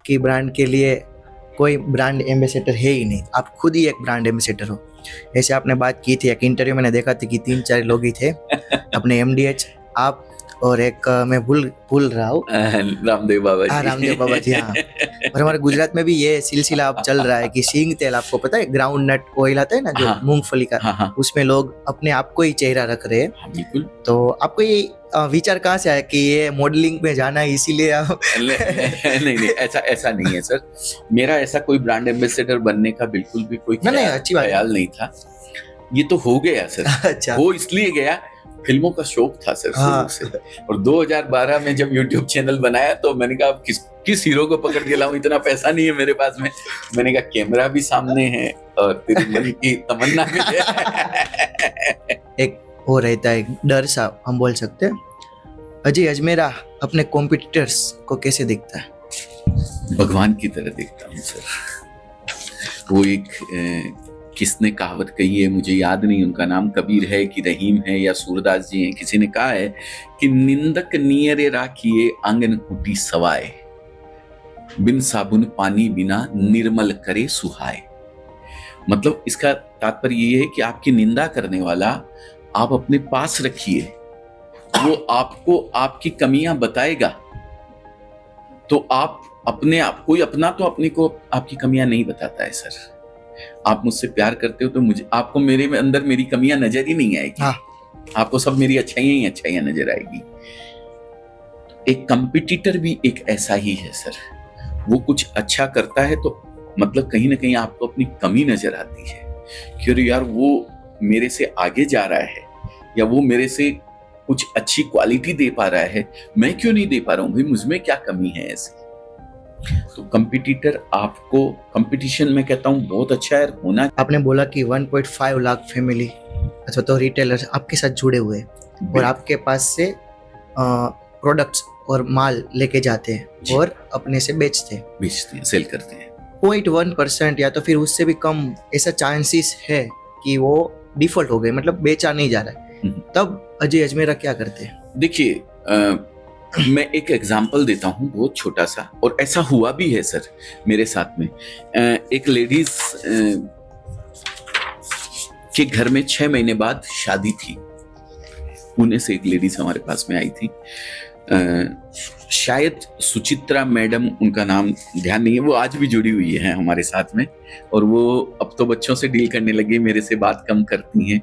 आपकी ब्रांड के लिए कोई ब्रांड एम्बेसडर है ही नहीं, आप खुद ही एक ब्रांड एम्बेसडर हो। ऐसे आपने बात की थी, एक इंटरव्यू मैंने देखा था कि 3-4 लोग ही थे, अपने एमडीएच, आप और एक मैं भूल रहा हूँ, रामदेव बाबा हाँ जी। रामदेव बाबा जी, हाँ। और हमारे गुजरात में भी ये सिलसिला अब चल रहा है कि सींग तेल, आपको पता है ग्राउंड नट ऑयल आता है ना जो हाँ, मूंगफली का, हाँ हाँ उसमें लोग अपने आप को ही चेहरा रख रहे हैं। हाँ, बिल्कुल। तो आपको ये विचार कहाँ से आया कि ये मॉडलिंग में जाना है इसीलिए आप नहीं, ऐसा नहीं है सर। मेरा ऐसा कोई ब्रांड एम्बेसडर बनने का बिल्कुल भी कोई नहीं, अच्छी बात है। ख्याल नहीं था। ये तो हो गया सर। अच्छा, हो इसलिए गया, फिल्मों का शौक था सर हाँ। शुरू से। और 2012 में जब YouTube चैनल बनाया तो मैंने कहा अब किस हीरो को पकड़ के लाऊं, इतना पैसा नहीं है मेरे पास में। मैंने कहा कैमरा भी सामने है और तेरी मन की तमन्ना भी है। एक वो रहता है डर सा, हम बोल सकते हैं। अजय अजमेरा अपने कॉम्पिटिटर्स को कैसे दिखता है? भगवान की तरह देखता हूँ सर। वो एक किसने कहावत कही है, मुझे याद नहीं उनका नाम, कबीर है कि रहीम है या सूरदास जी हैं, किसी ने कहा है कि निंदक नियरे राखिए आंगन कुटी सवाए, बिन साबुन पानी बिना निर्मल करे सुहाए। मतलब इसका तात्पर्य ये है कि आपकी निंदा करने वाला आप अपने पास रखिए, वो आपको आपकी कमियां बताएगा, तो आप अपने आप, कोई अपना तो अपने को आपकी कमियां नहीं बताता है सर। आप मुझसे प्यार करते हो तो मुझे, आपको मेरे में अंदर मेरी कमियां नजर ही नहीं आएगी। हाँ। आपको सब मेरी अच्छाइयां ही अच्छाइयां नजर आएगी। एक कंपटीटर भी एक ऐसा ही है सर। वो कुछ अच्छा करता है तो मतलब कहीं ना कहीं आपको अपनी कमी नजर आती है कि अरे यार वो मेरे से आगे जा रहा है, या वो मेरे से कुछ अच्छी क्वालिटी दे पा रहा है, मैं क्यों नहीं दे पा रहा हूँ, भाई मुझमें क्या कमी है ऐसी। तो कंपटीटर आपको, कंपटीशन में कहता हूँ बहुत अच्छा है होना। आपने बोला कि 1.5 लाख फैमिली अच्छा तो रिटेलर आपके साथ जुड़े हुए हैं और आपके पास से प्रोडक्ट्स और माल लेके जाते हैं और अपने से बेचते हैं, सेल करते हैं। 0.1% या तो फिर उससे भी कम ऐसा चांसेस है कि वो डिफॉल्ट हो गए, मतलब बेचा नहीं जा रहा है, तब अजय अजमेरा क्या करते हैं? देखिए, मैं एक एग्जाम्पल देता हूँ बहुत छोटा सा, और ऐसा हुआ भी है सर मेरे साथ में। एक लेडीज के घर में 6 महीने बाद शादी थी। पुणे से एक लेडीज हमारे पास में आई थी, शायद सुचित्रा मैडम उनका नाम ध्यान नहीं है, वो आज भी जुड़ी हुई है हमारे साथ में, और वो अब तो बच्चों से डील करने लगी, मेरे से बात कम करती हैं।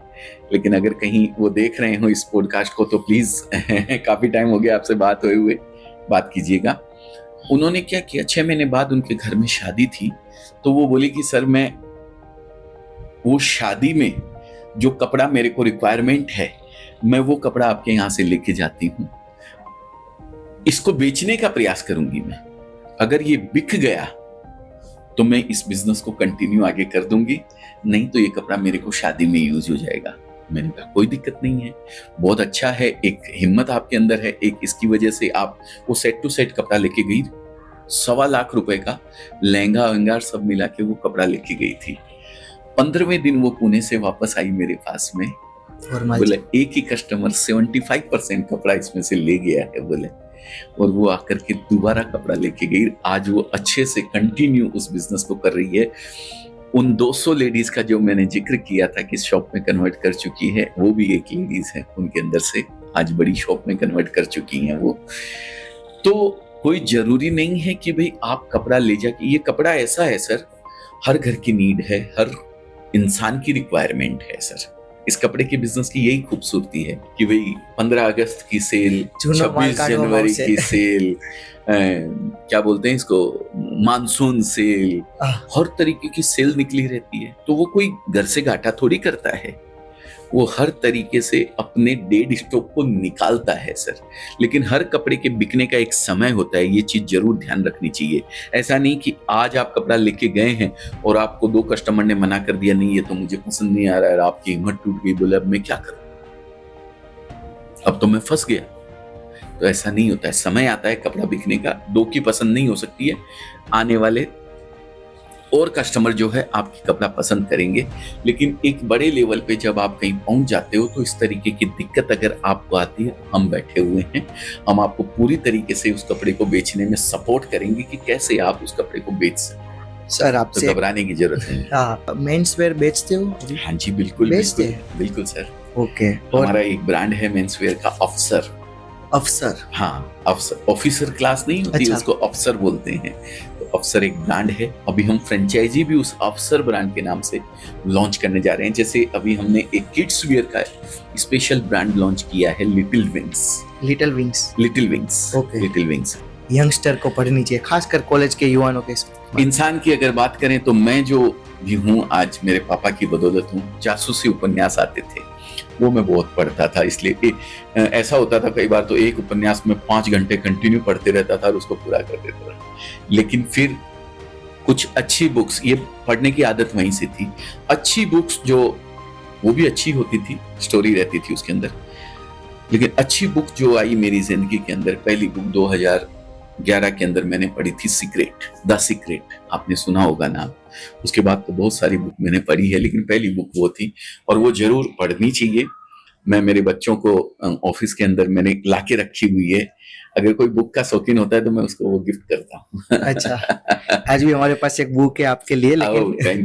लेकिन अगर कहीं वो देख रहे हो इस पॉडकास्ट को तो प्लीज काफी टाइम हो गया आपसे बात हुए बात कीजिएगा। उन्होंने क्या किया, 6 महीने बाद उनके घर में शादी थी, तो वो बोली कि सर मैं वो शादी में जो कपड़ा मेरे को रिक्वायरमेंट है, मैं वो कपड़ा आपके यहाँ से लेके जाती हूँ, इसको बेचने का प्रयास करूंगी मैं, अगर ये बिक गया तो मैं इस बिजनेस को कंटिन्यू आगे कर दूंगी, नहीं तो ये कपड़ा मेरे को शादी में यूज हो जाएगा। मैंने कहा कोई दिक्कत नहीं है, बहुत अच्छा है, एक हिम्मत आपके अंदर है, एक इसकी वजह से आप वो सेट टू सेट कपड़ा लेके गई, 1.25 लाख रुपए का लहंगा वहंगा सब मिला के वो कपड़ा लेके गई थी। 15वें दिन वो पुणे से वापस आई मेरे पास में, बोले एक ही कस्टमर 75% कपड़ा इसमें से ले गया है बोले, और वो आकर के दोबारा कपड़ा लेके गई। आज वो अच्छे से कंटिन्यू उस बिजनेस को कर रही है। उन 200 लेडीज का जो मैंने जिक्र किया था कि शॉप में कन्वर्ट कर चुकी है, वो भी एक लेडीज है उनके अंदर से, आज बड़ी शॉप में कन्वर्ट कर चुकी हैं वो। तो कोई जरूरी नहीं है कि भाई आप कपड़ा ले जाके, ये कपड़ा ऐसा है सर, हर घर की नीड है, हर इंसान की रिक्वायरमेंट है सर। इस कपड़े के बिजनेस की यही खूबसूरती है कि भाई 15 अगस्त की सेल, 26 जनवरी की सेल, क्या बोलते हैं इसको, मानसून सेल, हर तरीके की सेल निकली रहती है। तो वो कोई घर से घाटा थोड़ी करता है, वो हर तरीके से अपने डेड स्टॉक को निकालता है सर। लेकिन हर कपड़े के बिकने का एक समय होता है, ये चीज जरूर ध्यान रखनी चाहिए। ऐसा नहीं कि आज आप कपड़ा लेके गए हैं और आपको 2 कस्टमर ने मना कर दिया, नहीं ये तो मुझे पसंद नहीं आ रहा है, आपकी हिम्मत टूट गई, बोले अब मैं क्या करूं, अब तो मैं फंस गया। तो ऐसा नहीं होता है, समय आता है कपड़ा बिकने का, 2 की पसंद नहीं हो सकती है, आने वाले और कस्टमर जो है आपकी कपड़ा पसंद करेंगे। लेकिन एक बड़े लेवल पे जब आप कहीं पहुंच जाते हो तो इस तरीके की दिक्कत अगर आपको आती है, हम बैठे हुए हैं, हम आपको पूरी तरीके से उस कपड़े को बेचने में सपोर्ट करेंगे कि कैसे आप उस कपड़े को बेच सकते हैं। सर तो आपसे घबराने की जरूरत नहीं है। हाँ, मेंस वेयर बेचते हो अभी? हाँ जी, बिल्कुल बेचते बिल्कुल बिल्कुल सर। ओके। और हमारा एक ब्रांड है मेंस वेयर का, अफसर। अफसर? हाँ, अफसर, ऑफिसर क्लास नहीं होती, अच्छा। उसको अफसर बोलते हैं। तो अफसर एक ब्रांड है। अभी हम फ्रेंचाइजी भी उस अफसर ब्रांड के नाम से लॉन्च करने जा रहे हैं। जैसे अभी हमने एक किड्स वियर का स्पेशल ब्रांड लॉन्च किया है, little wings. Little wings. Little wings, Okay. Little wings. Youngster को पढ़नी चाहिए, खासकर कॉलेज के युवाओं के। इंसान की अगर बात करें तो मैं जो भी हूँ आज मेरे पापा की बदौलत हूँ। जासूसी उपन्यास आते थे, वो मैं बहुत पढ़ता था। इसलिए ऐसा होता था कई बार तो एक उपन्यास में 5 घंटे कंटिन्यू पढ़ते रहता था और उसको पूरा कर देता था। लेकिन फिर कुछ अच्छी बुक्स, ये पढ़ने की आदत वहीं से थी। अच्छी बुक्स जो वो भी अच्छी होती थी, स्टोरी रहती थी उसके अंदर। लेकिन अच्छी बुक जो आई मेरी जिंदगी के अंदर, पहली बुक 2011 के अंदर मैंने पढ़ी थी, सीक्रेट, द सीक्रेट। आपने सुना होगा नाम। उसके बाद तो बहुत सारी बुक मैंने पढ़ी है, लेकिन पहली बुक वो थी और वो जरूर पढ़नी चाहिए। मैं मेरे बच्चों को ऑफिस के अंदर मैंने लाके रखी हुई है। अगर कोई बुक का शौकीन होता है तो मैं उसको वो गिफ्ट करता हूँ। अच्छा, आज भी हमारे पास एक बुक है आपके लिए, लेकिन थैंक